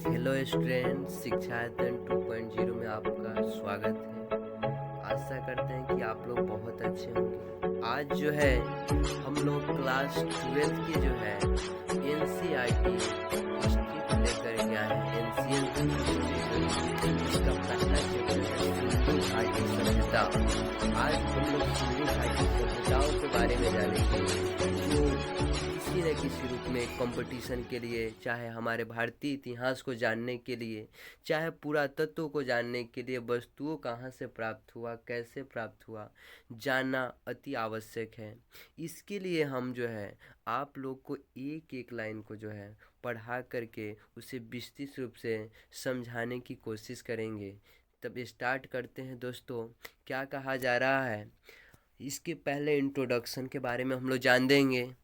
Hello student, शिक्षा यतन 2.0 में आपका स्वागत है। आशा करते हैं कि आप लोग बहुत अच्छे होंगे। आज जो है हम लोग क्लास 12 की जो है NCERT हिस्ट्री को लेकर के आए हैं। एंशिएंट हिस्ट्री इसका पहला चैप्टर है सिंधु घाटी सभ्यता। आज हम लोग सिंधु घाटी सभ्यताओं के बारे में जानेंगे, जो किसी न किसी रूप में कंपटीशन के लिए, चाहे हमारे भारतीय इतिहास को जानने के लिए, चाहे पुरातत्व को जानने के लिए, वस्तुओं कहाँ से प्राप्त हुआ, कैसे प्राप्त हुआ, जानना अति आवश्यक है। इसके लिए हम जो है आप लोग को एक एक लाइन को जो है पढ़ा करके उसे विस्तृत रूप से समझाने की कोशिश करेंगे। तब स्टार्ट करते हैं दोस्तों। क्या कहा जा रहा है, इसके पहले इंट्रोडक्शन के बारे में हम लोग जान देंगे।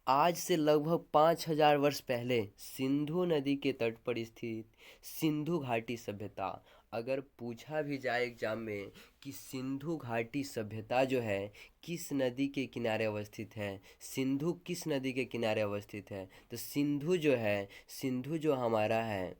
आज से लगभग 5000 वर्ष पहले सिंधु नदी के तट पर स्थित सिंधु घाटी सभ्यता। अगर पूछा भी जाए एग्जाम में कि सिंधु घाटी सभ्यता जो है किस नदी के किनारे अवस्थित है, सिंधु किस नदी के किनारे अवस्थित है, तो सिंधु जो है, सिंधु जो हमारा है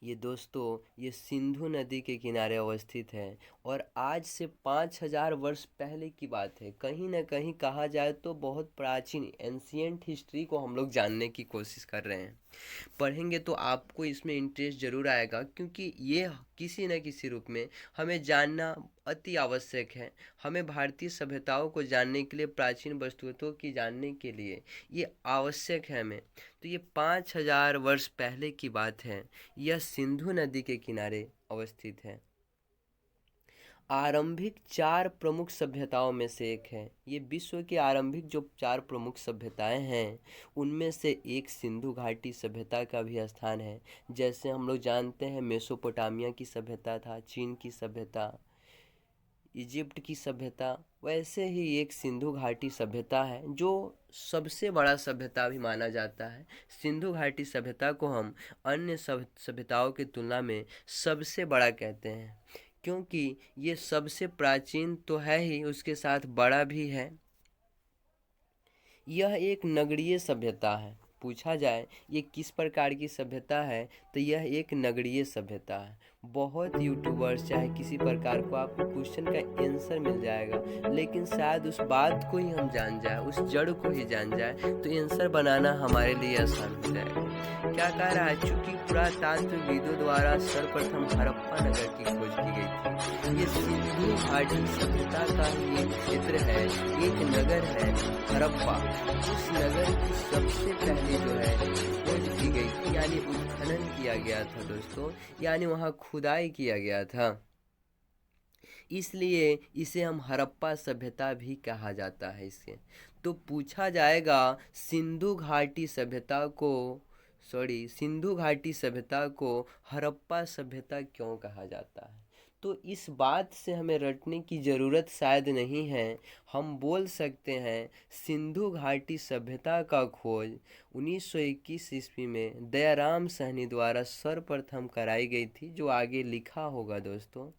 ये दोस्तों, ये सिंधु नदी के किनारे अवस्थित है। और आज से 5000 वर्ष पहले की बात है। कहीं ना कहीं कहा जाए तो बहुत प्राचीन एंशियंट हिस्ट्री को हम लोग जानने की कोशिश कर रहे हैं। पढ़ेंगे तो आपको इसमें इंटरेस्ट ज़रूर आएगा, क्योंकि ये किसी न किसी रूप में हमें जानना अति आवश्यक है। हमें भारतीय सभ्यताओं को जानने के लिए, प्राचीन वस्तुओं की जानने के लिए ये आवश्यक है हमें। तो ये 5000 वर्ष पहले की बात है। यह सिंधु नदी के किनारे अवस्थित है। आरंभिक 4 प्रमुख सभ्यताओं में से एक है। ये विश्व की आरंभिक जो 4 प्रमुख सभ्यताएं हैं उनमें से एक सिंधु घाटी सभ्यता का भी स्थान है। जैसे हम लोग जानते हैं मेसोपोटामिया की सभ्यता था, चीन की सभ्यता, इजिप्ट की सभ्यता, वैसे ही एक सिंधु घाटी सभ्यता है जो सबसे बड़ा सभ्यता भी माना जाता है। सिंधु घाटी सभ्यता को हम अन्य सभ्यताओं की तुलना में सबसे बड़ा कहते हैं, क्योंकि ये सबसे प्राचीन तो है ही, उसके साथ बड़ा भी है। यह एक नगरीय सभ्यता है। पूछा जाए ये किस प्रकार की सभ्यता है, तो यह एक नगरीय सभ्यता है। बहुत यूट्यूबर्स, चाहे किसी प्रकार को आपको क्वेश्चन का आंसर मिल जाएगा, लेकिन शायद उस बात को ही हम जान जाए, उस जड़ को ही जान जाए, तो आंसर बनाना हमारे लिए आसान हो जाएगा। क्या कह रहा है, चूंकि पुरातात्वविदों द्वारा सर्वप्रथम हड़प्पा नगर की खोज की गई थी। ये सिंधु घाटी सभ्यता का ही एक क्षेत्र है, एक नगर है हड़प्पा। उस नगर की सबसे पहले जो है खोज की गई थी, यानी उत्खनन किया गया था दोस्तों, यानी वहाँ खुदाई किया गया था। इसलिए इसे हम हड़प्पा सभ्यता भी कहा जाता है। इससे तो पूछा जाएगा सिंधु घाटी सभ्यता को हड़प्पा सभ्यता क्यों कहा जाता है। तो इस बात से हमें रटने की ज़रूरत शायद नहीं है। हम बोल सकते हैं सिंधु घाटी सभ्यता का खोज 1921 ईस्वी में दयाराम साहनी द्वारा सर्वप्रथम कराई गई थी, जो आगे लिखा होगा दोस्तों।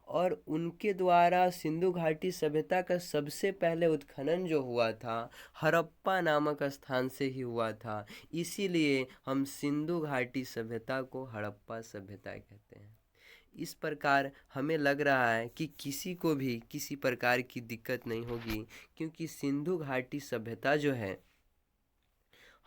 और उनके द्वारा सिंधु घाटी सभ्यता का सबसे पहले उत्खनन जो हुआ था हड़प्पा नामक स्थान से ही हुआ था। इसीलिए हम सिंधु घाटी सभ्यता को हड़प्पा सभ्यता कहते हैं। इस प्रकार हमें लग रहा है कि किसी को भी किसी प्रकार की दिक्कत नहीं होगी, क्योंकि सिंधु घाटी सभ्यता जो है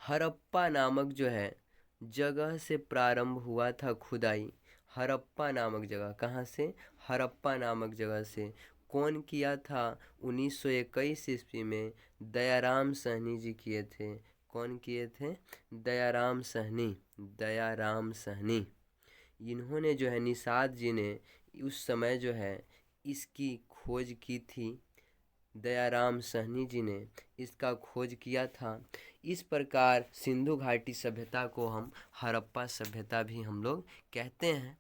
हड़प्पा नामक जो है जगह से प्रारंभ हुआ था खुदाई। हड़प्पा नामक जगह, कहाँ से, हड़प्पा नामक जगह से। कौन किया था, 1921 ईस्वी में दयाराम साहनी जी किए थे। कौन किए थे, दयाराम साहनी। दयाराम साहनी इन्होंने जो है, निषाद जी ने उस समय जो है इसकी खोज की थी। दयाराम साहनी जी ने इसका खोज किया था। इस प्रकार सिंधु घाटी सभ्यता को हम हड़प्पा सभ्यता भी हम लोग कहते हैं।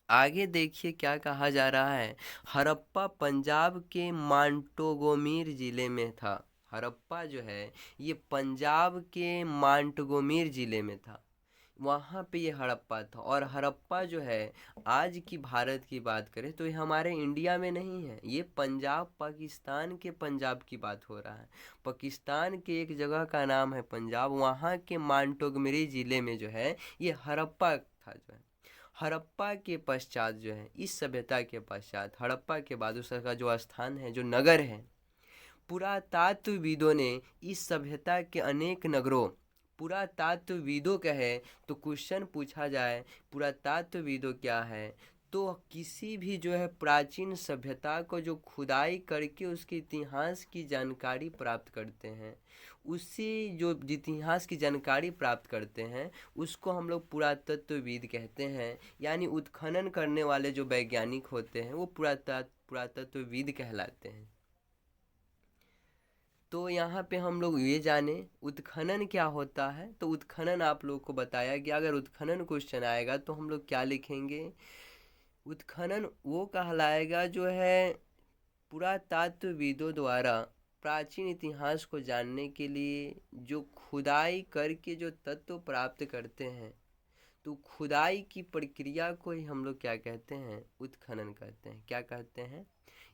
आगे देखिए क्या कहा जा रहा है। हड़प्पा पंजाब के मांटोगोमीर जिले में था। हड़प्पा जो है ये पंजाब के मांटोगोमीर जिले में था। वहाँ पे ये हड़प्पा था। और हड़प्पा जो है, आज की भारत की बात करें तो ये हमारे इंडिया में नहीं है, ये पंजाब, पाकिस्तान के पंजाब की बात हो रहा है। पाकिस्तान के एक जगह का नाम है पंजाब, वहाँ के मांटोगमरी ज़िले में जो है ये हड़प्पा था जो है। हड़प्पा के पश्चात जो है, इस सभ्यता के पश्चात, हड़प्पा के बाद उसका जो स्थान है, जो नगर है, पुरातात्वविदों ने इस सभ्यता के अनेक नगरों, पुरातात्वविदों कहे तो क्वेश्चन पूछा जाए पुरातात्वविदों क्या है, तो किसी भी जो है प्राचीन सभ्यता को जो खुदाई करके उसके इतिहास की जानकारी प्राप्त करते हैं, उसी जो इतिहास की जानकारी प्राप्त करते हैं उसको हम लोग पुरातत्वविद कहते हैं। यानी उत्खनन करने वाले जो वैज्ञानिक होते हैं वो पुरातत्वविद कहलाते हैं। तो यहाँ पे हम लोग ये जाने उत्खनन क्या होता है। तो उत्खनन आप लोग को बताया कि अगर उत्खनन क्वेश्चन आएगा तो हम लोग क्या लिखेंगे, उत्खनन वो कहलाएगा जो है पुरातात्वविदों द्वारा प्राचीन इतिहास को जानने के लिए जो खुदाई करके जो तत्व प्राप्त करते हैं, तो खुदाई की प्रक्रिया को ही हम लोग क्या कहते हैं, उत्खनन कहते हैं। क्या कहते हैं,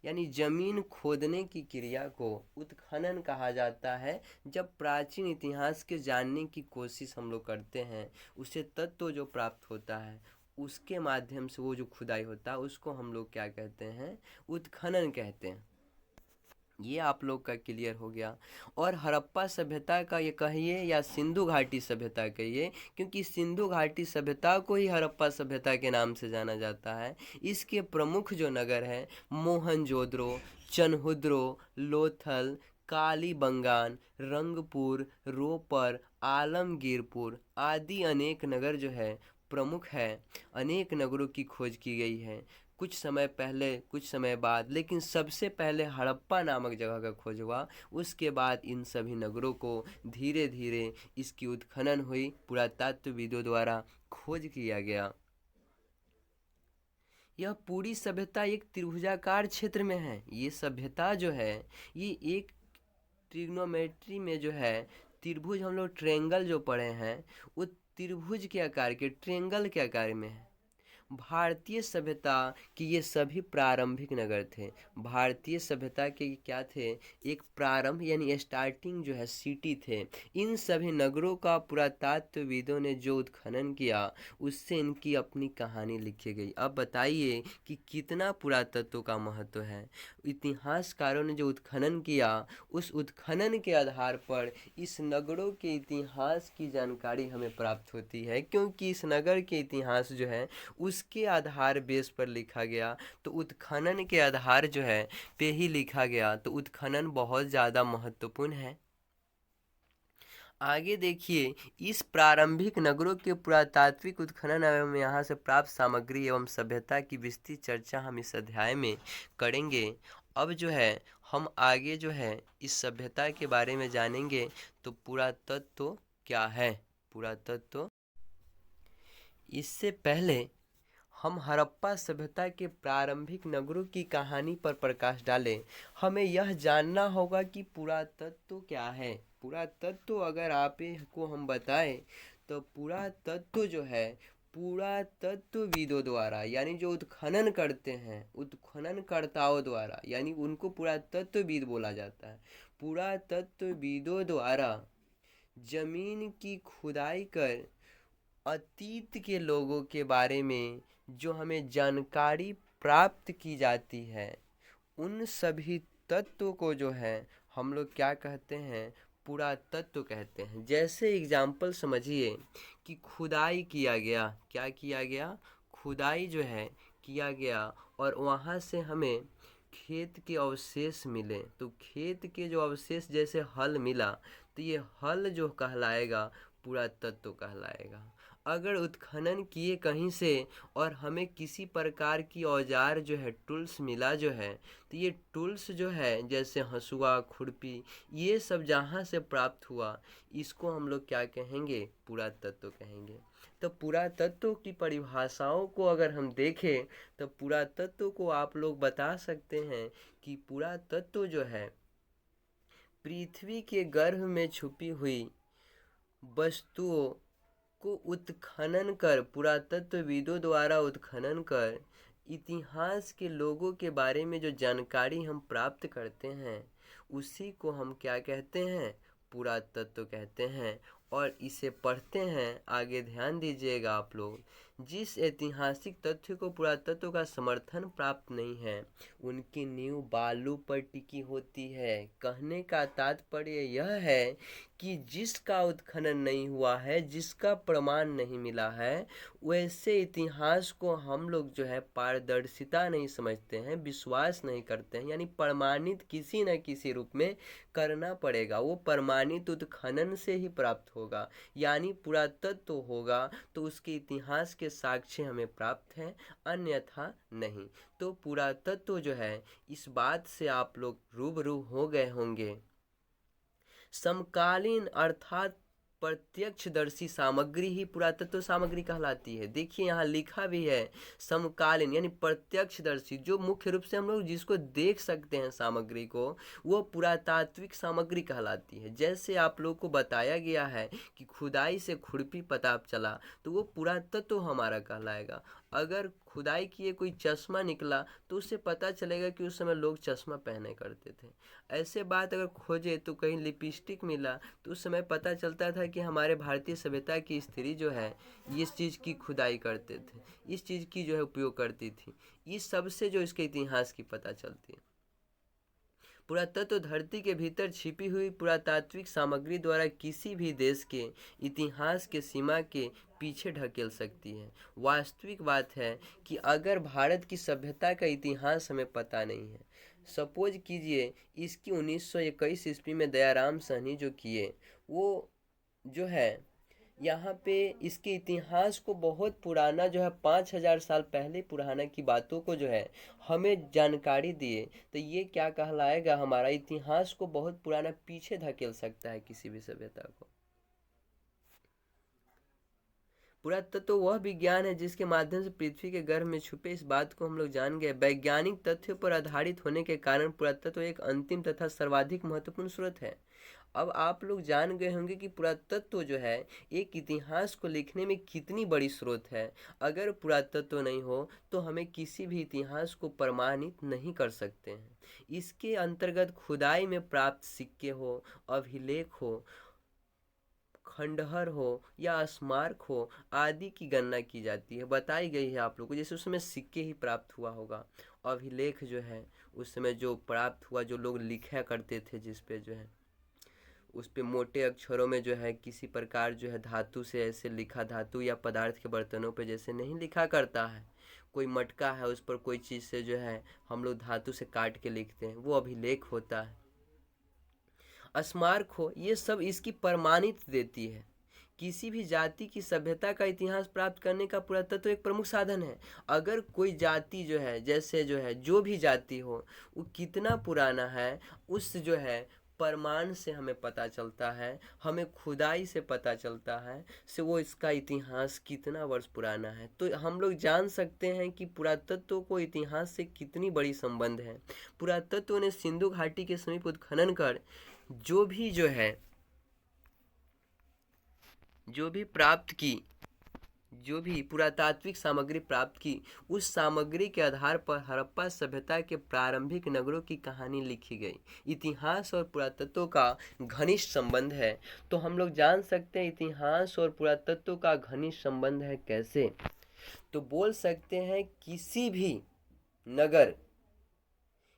यानी जमीन खोदने की क्रिया को उत्खनन कहा जाता है। जब प्राचीन इतिहास के जानने की कोशिश हम लोग करते हैं, उससे तत्व जो प्राप्त होता है, उसके माध्यम से वो जो खुदाई होता है उसको हम लोग क्या कहते हैं, उत्खनन कहते हैं। ये आप लोग का क्लियर हो गया। और हड़प्पा सभ्यता का ये कहिए या सिंधु घाटी सभ्यता कहिए, क्योंकि सिंधु घाटी सभ्यता को ही हड़प्पा सभ्यता के नाम से जाना जाता है। इसके प्रमुख जो नगर हैं, मोहनजोदड़ो, चनहुद्रो, लोथल, कालीबंगान, रंगपुर, रोपर, आलमगीरपुर आदि अनेक नगर जो है प्रमुख है। अनेक नगरों की खोज की गई है, कुछ समय पहले, कुछ समय बाद, लेकिन सबसे पहले हड़प्पा नामक जगह का खोज हुआ। उसके बाद इन सभी नगरों को धीरे धीरे इसकी उत्खनन हुई, पुरातत्वविदों द्वारा खोज किया गया। यह पूरी सभ्यता एक त्रिभुजाकार क्षेत्र में है। ये सभ्यता जो है ये एक ट्रिग्नोमेट्री में जो है, त्रिभुज हम लोग ट्रेंगल जो पढ़े हैं, वो त्रिभुज के आकार के, ट्रेंगल के आकार में है। भारतीय सभ्यता के ये सभी प्रारंभिक नगर थे। भारतीय सभ्यता के क्या थे, एक प्रारंभ यानी स्टार्टिंग जो है सिटी थे। इन सभी नगरों का पुरातत्वविदों ने जो उत्खनन किया उससे इनकी अपनी कहानी लिखी गई। अब बताइए कि कितना पुरातत्व का महत्व है। इतिहासकारों ने जो उत्खनन किया, उस उत्खनन के आधार पर इस नगरों के इतिहास की जानकारी हमें प्राप्त होती है, क्योंकि इस नगर के इतिहास जो है उसके आधार बेस पर लिखा गया। तो उत्खनन के आधार जो है पे ही लिखा गया, तो उत्खनन बहुत ज़्यादा महत्वपूर्ण है। आगे देखिए, इस प्रारंभिक नगरों के पुरातात्विक उत्खनन एवं यहाँ से प्राप्त सामग्री एवं सभ्यता की विस्तृत चर्चा हम इस अध्याय में करेंगे। अब जो है हम आगे जो है इस सभ्यता के बारे में जानेंगे। तो पुरातत्व क्या है, पुरातत्व। इससे पहले हम हड़प्पा सभ्यता के प्रारंभिक नगरों की कहानी पर प्रकाश डालें, हमें यह जानना होगा कि पुरातत्व क्या है। पुरातत्व अगर आपको हम बताएं तो पुरातत्व जो है पुरातत्वविदों द्वारा, यानी जो उत्खनन करते हैं उत्खननकर्ताओं द्वारा, यानी उनको पुरातत्वविद बोला जाता है। पुरातत्वविदों द्वारा जमीन की खुदाई कर अतीत के लोगों के बारे में जो हमें जानकारी प्राप्त की जाती है, उन सभी तत्वों को जो है हम लोग क्या कहते हैं, पुरातत्व कहते हैं। जैसे एग्जाम्पल समझिए कि खुदाई किया गया, क्या किया गया, खुदाई जो है किया गया, और वहाँ से हमें खेत के अवशेष मिले। तो खेत के जो अवशेष, जैसे हल मिला, तो ये हल जो कहलाएगा पुरातत्व कहलाएगा। अगर उत्खनन किए कहीं से और हमें किसी प्रकार की औजार जो है, टूल्स मिला जो है, तो ये टूल्स जो है जैसे हंसुआ, खुरपी, ये सब जहाँ से प्राप्त हुआ, इसको हम लोग क्या कहेंगे, पुरातत्व कहेंगे। तो पुरातत्व की परिभाषाओं को अगर हम देखें तो पुरातत्व को आप लोग बता सकते हैं कि पुरातत्व जो है पृथ्वी के गर्भ में छुपी हुई वस्तुओं उसको उत्खनन कर, पुरातत्वविदों द्वारा उत्खनन कर इतिहास के लोगों के बारे में जो जानकारी हम प्राप्त करते हैं उसी को हम क्या कहते हैं, पुरातत्व कहते हैं। और इसे पढ़ते हैं, आगे ध्यान दीजिएगा आप लोग। जिस ऐतिहासिक तथ्य को पुरातत्व का समर्थन प्राप्त नहीं है उनकी नींव बालू पर टिकी होती है। कहने का तात्पर्य यह है कि जिसका उत्खनन नहीं हुआ है, जिसका प्रमाण नहीं मिला है, वैसे इतिहास को हम लोग जो है पारदर्शिता नहीं समझते हैं, विश्वास नहीं करते हैं। यानी प्रमाणित किसी न किसी रूप में करना पड़ेगा, वो प्रमाणित उत्खनन से ही प्राप्त होगा। यानी पुरातत्व होगा तो उसके इतिहास के साक्ष्य हमें प्राप्त हैं, अन्यथा नहीं। तो पुरातत्व जो है, इस बात से आप लोग रूबरू हो गए होंगे, समकालीन अर्थात प्रत्यक्षदर्शी सामग्री ही पुरातत्व सामग्री कहलाती है। देखिए यहाँ लिखा भी है समकालीन यानी प्रत्यक्षदर्शी, जो मुख्य रूप से हम लोग जिसको देख सकते हैं सामग्री को, वो पुरातात्विक सामग्री कहलाती है। जैसे आप लोग को बताया गया है कि खुदाई से खुरपी पता चला तो वो पुरातत्व हमारा कहलाएगा। अगर खुदाई किए कोई चश्मा निकला तो उससे पता चलेगा कि उस समय लोग चश्मा पहने करते थे। ऐसे बात अगर खोजे तो कहीं लिपस्टिक मिला तो उस समय पता चलता था कि हमारे भारतीय सभ्यता की स्त्री जो है इस चीज़ की खुदाई करते थे, इस चीज़ की जो है उपयोग करती थी। इस सब से जो इसके इतिहास की पता चलती है। पुरातत्व धरती के भीतर छिपी हुई पुरातात्विक सामग्री द्वारा किसी भी देश के इतिहास के सीमा के पीछे ढकेल सकती है। वास्तविक बात है कि अगर भारत की सभ्यता का इतिहास हमें पता नहीं है, सपोज कीजिए इसकी 1921 ईस्वी में दयाराम साहनी जो किए, वो जो है यहाँ पे इसके इतिहास को बहुत पुराना जो है 5000 साल पहले पुराना की बातों को जो है हमें जानकारी दिए, तो ये क्या कहलाएगा, हमारा इतिहास को बहुत पुराना पीछे धकेल सकता है किसी भी सभ्यता को। पुरातत्व वह विज्ञान है जिसके माध्यम से पृथ्वी के गर्भ में छुपे इस बात को हम लोग जान गए। वैज्ञानिक तथ्यों पर आधारित होने के कारण पुरातत्व एक अंतिम तथा सर्वाधिक महत्वपूर्ण स्रोत है। अब आप लोग जान गए होंगे कि पुरातत्व जो है एक इतिहास को लिखने में कितनी बड़ी स्रोत है। अगर पुरातत्व नहीं हो तो हमें किसी भी इतिहास को प्रमाणित नहीं कर सकते हैं। इसके अंतर्गत खुदाई में प्राप्त सिक्के हो, अभिलेख हो, खंडहर हो या स्मारक हो आदि की गणना की जाती है, बताई गई है आप लोग को। जैसे उसमें सिक्के ही प्राप्त हुआ होगा, अभिलेख जो है उस समय जो प्राप्त हुआ, जो लोग लिखा करते थे जिस पे जो है उस पे मोटे अक्षरों में जो है किसी प्रकार जो है धातु से ऐसे लिखा, धातु या पदार्थ के बर्तनों पे जैसे नहीं लिखा करता है, कोई मटका है उस पर कोई चीज़ से जो है हम लोग धातु से काट के लिखते हैं, वो अभिलेख होता है। स्मारक हो, ये सब इसकी प्रमाणित देती है। किसी भी जाति की सभ्यता का इतिहास प्राप्त करने का पुरातत्व एक प्रमुख साधन है। अगर कोई जाति जो है, जैसे जो है जो भी जाति हो, वो कितना पुराना है उस जो है प्रमाण से हमें पता चलता है, हमें खुदाई से पता चलता है से वो इसका इतिहास कितना वर्ष पुराना है। तो हम लोग जान सकते हैं कि पुरातत्व को इतिहास से कितनी बड़ी संबंध है। पुरातत्व ने सिंधु घाटी के समीप उत्खनन कर जो भी पुरातात्विक सामग्री प्राप्त की, उस सामग्री के आधार पर हड़प्पा सभ्यता के प्रारंभिक नगरों की कहानी लिखी गई। इतिहास और पुरातत्व का घनिष्ठ संबंध है। तो हम लोग जान सकते हैं इतिहास और पुरातत्व का घनिष्ठ संबंध है कैसे। तो बोल सकते हैं किसी भी नगर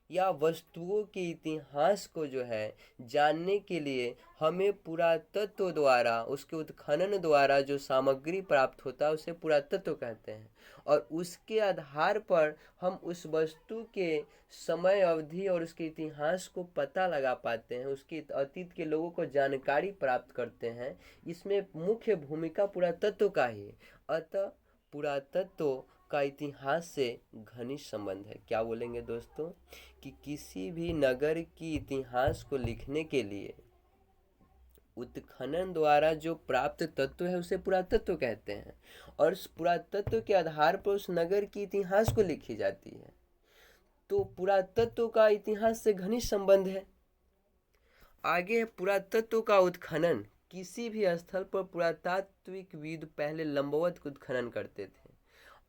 या वस्तुओं के इतिहास को जो है जानने के लिए हमें पुरातत्व द्वारा, उसके उत्खनन द्वारा जो सामग्री प्राप्त होता है उसे पुरातत्व कहते हैं। और उसके आधार पर हम उस वस्तु के समय अवधि और उसके इतिहास को पता लगा पाते हैं, उसके अतीत के लोगों को जानकारी प्राप्त करते हैं। इसमें मुख्य भूमिका पुरातत्व का ही है। अतः पुरातत्व का इतिहास से घनिष्ठ संबंध है। क्या बोलेंगे दोस्तों कि किसी भी नगर की इतिहास को लिखने के लिए उत्खनन द्वारा जो प्राप्त तत्व है उसे पुरातत्व कहते हैं, और उस पुरातत्व के आधार पर उस नगर की इतिहास को लिखी जाती है। तो पुरातत्व का इतिहास से घनिष्ठ संबंध है। आगे पुरातत्व का उत्खनन किसी भी स्थल पर पुरातात्विकविद पहले लंबवत उत्खनन करते थे।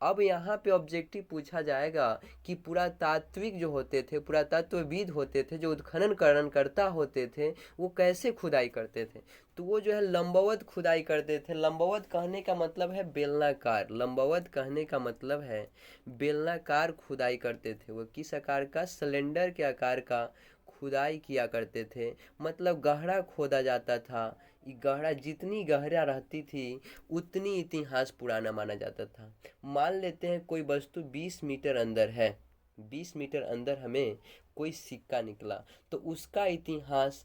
अब यहाँ पे ऑब्जेक्टिव पूछा जाएगा कि पुरातात्विक जो होते थे, पुरातत्वविद होते थे, जो उत्खनन करता होते थे, वो कैसे खुदाई करते थे। तो वो जो है लंबवत खुदाई करते थे। लंबवत कहने का मतलब है बेलनाकार। लंबवत कहने का मतलब है बेलनाकार खुदाई करते थे। वो किस आकार का? सिलेंडर के आकार का खुदाई किया करते थे। मतलब गहरा खोदा जाता था। ये गहरा, जितनी गहरा रहती थी उतनी इतिहास पुराना माना जाता था। मान लेते हैं कोई वस्तु 20 मीटर अंदर है, 20 मीटर अंदर हमें कोई सिक्का निकला, तो उसका इतिहास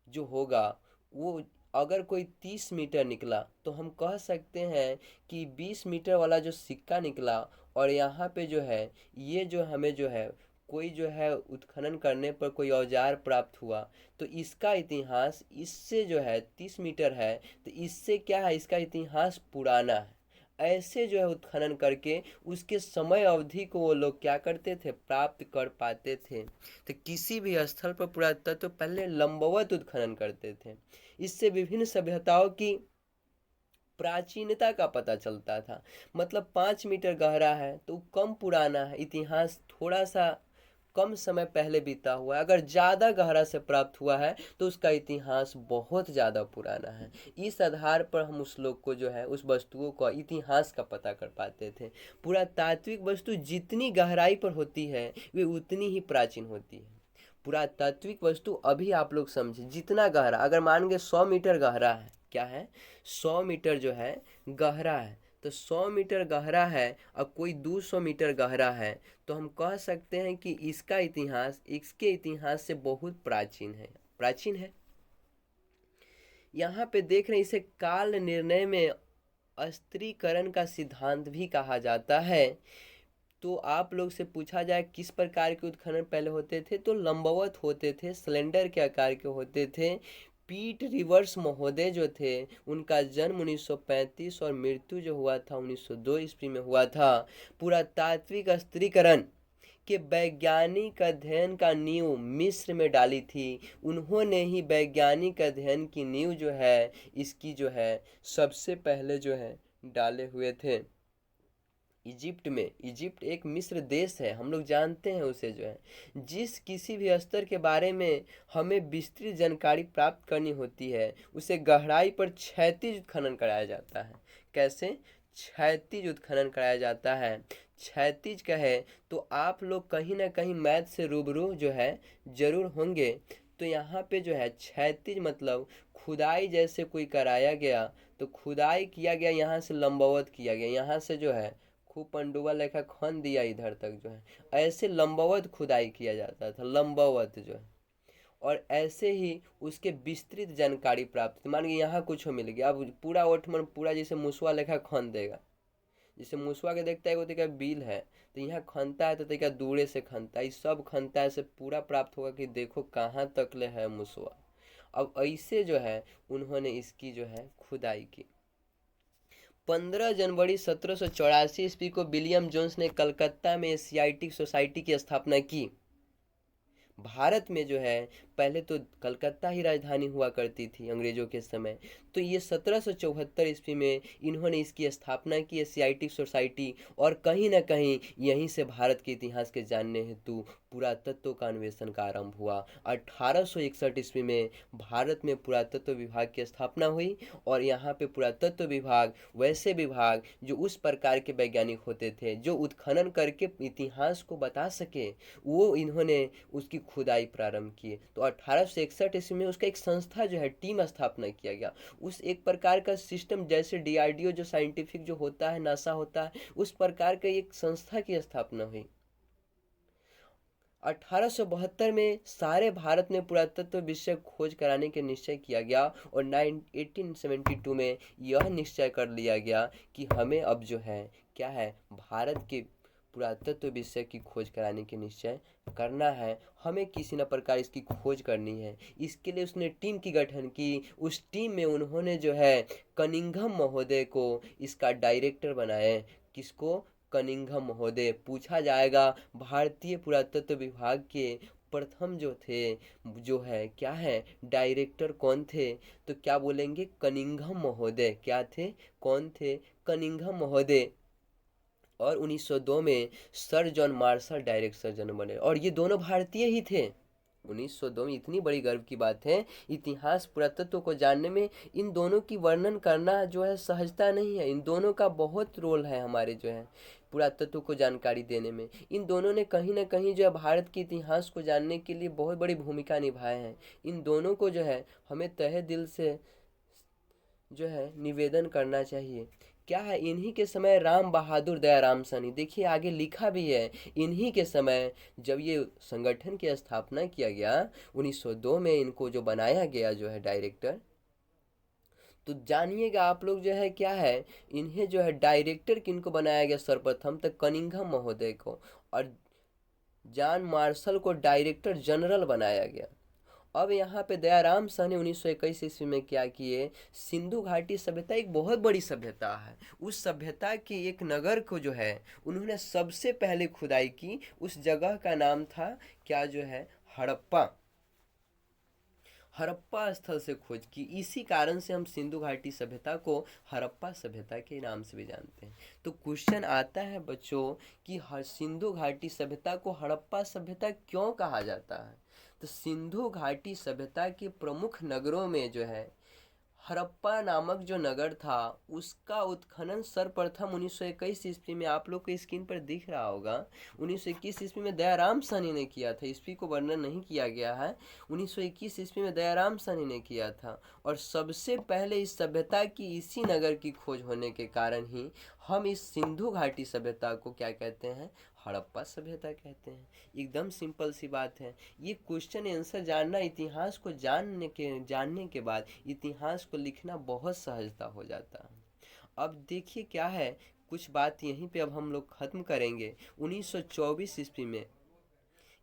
जो होगा वो, अगर कोई 30 मीटर निकला तो हम कह सकते हैं कि 20 मीटर वाला जो सिक्का निकला, और यहाँ पे जो है ये जो हमें जो है कोई जो है उत्खनन करने पर कोई औजार प्राप्त हुआ, तो इसका इतिहास इससे जो है 30 मीटर है, तो इससे क्या है, इसका इतिहास पुराना है। ऐसे जो है उत्खनन करके उसके समय अवधि को वो लोग क्या करते थे, प्राप्त कर पाते थे। तो किसी भी स्थल पर पुरातत्व पहले लंबवत उत्खनन करते थे। इससे विभिन्न सभ्यताओं की प्राचीनता का पता चलता था। मतलब 5 मीटर गहरा है तो कम पुराना है, इतिहास थोड़ा सा कम समय पहले बीता हुआ है। अगर ज़्यादा गहरा से प्राप्त हुआ है तो उसका इतिहास बहुत ज़्यादा पुराना है। इस आधार पर हम उस लोग को जो है, उस वस्तुओं का इतिहास का पता कर पाते थे। पुरातात्विक वस्तु जितनी गहराई पर होती है वे उतनी ही प्राचीन होती है। पुरातात्विक वस्तु अभी आप लोग समझे, जितना गहरा, अगर मान के 100 मीटर गहरा है, क्या है, 100 मीटर जो है गहरा है, तो 100 मीटर गहरा है और कोई 200 मीटर गहरा है, तो हम कह सकते हैं कि इसका इतिहास इसके इतिहास से बहुत प्राचीन है, प्राचीन है। यहाँ पे देख रहे हैं, इसे काल निर्णय में अस्त्रीकरण का सिद्धांत भी कहा जाता है। तो आप लोग से पूछा जाए किस प्रकार के उत्खनन पहले होते थे, तो लंबवत होते थे, सिलेंडर के आकार के होते थे। पीट रिवर्स महोदय जो थे, उनका जन्म 1935 और मृत्यु जो हुआ था 1902 ईस्वी में हुआ था। पुरातात्विक स्त्रीकरण के वैज्ञानिक अध्ययन का नींव मिस्र में डाली थी। उन्होंने ही वैज्ञानिक अध्ययन की नींव जो है, इसकी जो है सबसे पहले जो है डाले हुए थे इजिप्ट में। इजिप्ट एक मिस्र देश है, हम लोग जानते हैं उसे जो है। जिस किसी भी स्तर के बारे में हमें विस्तृत जानकारी प्राप्त करनी होती है, उसे गहराई पर क्षैतिज उत्खनन कराया जाता है। कैसे? क्षैतिज उत्खनन कराया जाता है। क्षैतिज कहे तो आप लोग कहीं ना कहीं मैथ से रूबरू जो है जरूर होंगे। तो यहाँ पे जो है क्षैतिज मतलब खुदाई जैसे कोई कराया गया, तो खुदाई किया गया, यहाँ से लंबवत किया गया, यहाँ से जो है खूब पंडुआ लेखा खन दिया इधर तक जो है, ऐसे लंबवत खुदाई किया जाता था, लंबवत जो है। और ऐसे ही उसके विस्तृत जानकारी प्राप्त, मान लीजिए यहाँ कुछ मिल गया, अब पूरा ओठमन पूरा जैसे मुसवा लेखा खन देगा, जैसे मुसवा के देखता है वो तरीका बिल है, तो यहाँ खनता है तो तरीका दूरे से खनता है, सब खनता है, से पूरा प्राप्त होगा कि देखो कहाँ तक ले है मुसवा। अब ऐसे जो है उन्होंने इसकी जो है खुदाई की। 15 जनवरी 1784 ईस्वी को विलियम जोन्स ने कलकत्ता में एशियाटिक सोसाइटी की स्थापना की। भारत में जो है पहले तो कलकत्ता ही राजधानी हुआ करती थी अंग्रेजों के समय, तो ये 1774 ईस्वी में इन्होंने इसकी स्थापना की, एशियाटिक सोसाइटी। और कहीं ना कहीं यहीं से भारत के इतिहास के जानने हेतु पुरातत्व का अन्वेषण का आरंभ हुआ। 1861 ईस्वी में भारत में पुरातत्व विभाग की स्थापना हुई, और यहाँ पे पुरातत्व विभाग वैसे विभाग जो उस प्रकार के वैज्ञानिक होते थे जो उत्खनन करके इतिहास को बता सके, वो इन्होंने उसकी खुदाई प्रारंभ किए। तो 1861 ईस्वी में उसका एक संस्था जो है टीम स्थापना किया गया। उस एक प्रकार का सिस्टम, जैसे डीआरडीओ जो साइंटिफिक जो होता है, नासा होता है, उस प्रकार का एक संस्था की स्थापना हुई। 1872 में सारे भारत में पुरातत्व विषय खोज कराने के निश्चय किया गया, और 1872 में यह निश्चय कर लिया गया कि हमें अब जो है क्या है, भारत के पुरातत्व विषय की खोज कराने के निश्चय करना है, हमें किसी न प्रकार इसकी खोज करनी है। इसके लिए उसने टीम की गठन की। उस टीम में उन्होंने जो है कनिंघम महोदय को इसका डायरेक्टर बनाए। किसको? कनिंघम महोदय। पूछा जाएगा भारतीय पुरातत्व विभाग के प्रथम जो थे, जो है क्या है, डायरेक्टर कौन थे, तो क्या बोलेंगे, कनिंघम महोदय। क्या थे, कौन थे, कनिंघम महोदय। और 1902 में sir John Marshall director general बने, और ये दोनों भारतीय ही थे। 1902 में, इतनी बड़ी गर्व की बात है, इतिहास पुरातत्व को जानने में इन दोनों की वर्णन करना जो है सहजता नहीं है। इन दोनों का बहुत रोल है हमारे जो है पुरातत्व को जानकारी देने में। इन दोनों ने कहीं ना कहीं जो है भारत के इतिहास को जानने के लिए बहुत बड़ी भूमिका निभाए हैं। इन दोनों को जो है हमें तहे दिल से जो है निवेदन करना चाहिए। क्या है, इन्हीं के समय राम बहादुर दयाराम सैनी, देखिए आगे लिखा भी है, इन्हीं के समय जब ये संगठन की स्थापना किया गया 1902 में, इनको जो बनाया गया जो है डायरेक्टर, तो जानिएगा आप लोग जो है क्या है, इन्हें जो है डायरेक्टर किनको बनाया गया, सर्वप्रथम तक कनिंघम महोदय को, और जॉन मार्शल को डायरेक्टर जनरल बनाया गया। अब यहाँ पे दयाराम साहनी 1921 ईस्वी में क्या किए, सिंधु घाटी सभ्यता एक बहुत बड़ी सभ्यता है, उस सभ्यता के एक नगर को जो है उन्होंने सबसे पहले खुदाई की। उस जगह का नाम था क्या, जो है हड़प्पा। हड़प्पा स्थल से खोज की, इसी कारण से हम सिंधु घाटी सभ्यता को हड़प्पा सभ्यता के नाम से भी जानते हैं। तो क्वेश्चन आता है बच्चों कि सिंधु घाटी सभ्यता को हड़प्पा सभ्यता क्यों कहा जाता है। तो सिंधु घाटी सभ्यता के प्रमुख नगरों में जो है हड़प्पा नामक जो नगर था, उसका उत्खनन सर्वप्रथम 1921 ईस्वी में, आप लोग को स्क्रीन पर दिख रहा होगा, 1921 ईस्वी में दयाराम साहनी ने किया था। ईस्वी को वर्णन नहीं किया गया है, 1921 ईस्वी में दयाराम साहनी ने किया था। और सबसे पहले इस सभ्यता की इसी नगर की खोज होने के कारण ही हम इस सिंधु घाटी सभ्यता को क्या कहते हैं, हड़प्पा सभ्यता कहते हैं। एकदम सिंपल सी बात है। ये क्वेश्चन आंसर जानना, इतिहास को जानने के बाद इतिहास को लिखना बहुत सहजता हो जाता है। अब देखिए क्या है, कुछ बात यहीं पे अब हम लोग खत्म करेंगे। 1924 ईस्वी में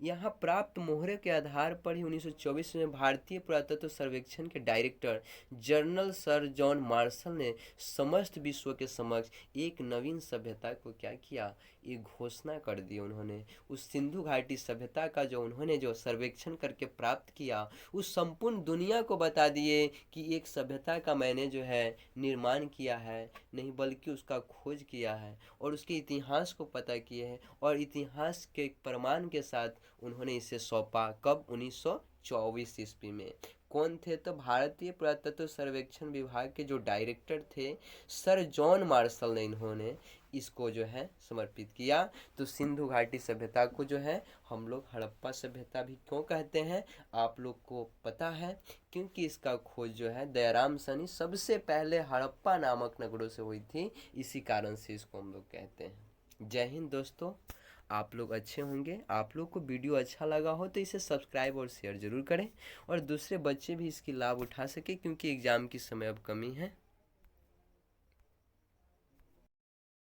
यहाँ प्राप्त मोहरे के आधार पर ही 1924 में भारतीय पुरातत्व सर्वेक्षण के director general sir John Marshall ने समस्त विश्व के समक्ष एक नवीन सभ्यता को क्या किया, एक घोषणा कर दी। उन्होंने उस सिंधु घाटी सभ्यता का जो उन्होंने जो सर्वेक्षण करके प्राप्त किया, उस संपूर्ण दुनिया को बता दिए कि एक सभ्यता का मैंने जो है निर्माण किया है, नहीं बल्कि उसका खोज किया है और उसके इतिहास को पता किए हैं, और इतिहास के प्रमाण के साथ उन्होंने इसे सौंपा। कब, 1924 ईस्वी में। कौन थे, तो भारतीय पुरातत्व सर्वेक्षण विभाग के जो डायरेक्टर थे सर जॉन मार्शल ने इन्होंने इसको जो है समर्पित किया। तो सिंधु घाटी सभ्यता को जो है हम लोग हड़प्पा सभ्यता भी क्यों कहते हैं, आप लोग को पता है, क्योंकि इसका खोज जो है दयाराम साहनी सबसे पहले हड़प्पा नामक नगरों से हुई थी, इसी कारण से इसको हम लोग कहते हैं। जय हिंद दोस्तों, आप लोग अच्छे होंगे। आप लोग को वीडियो अच्छा लगा हो तो इसे सब्सक्राइब और शेयर ज़रूर करें, और दूसरे बच्चे भी इसकी लाभ उठा सके, क्योंकि एग्ज़ाम की समय अब कमी है।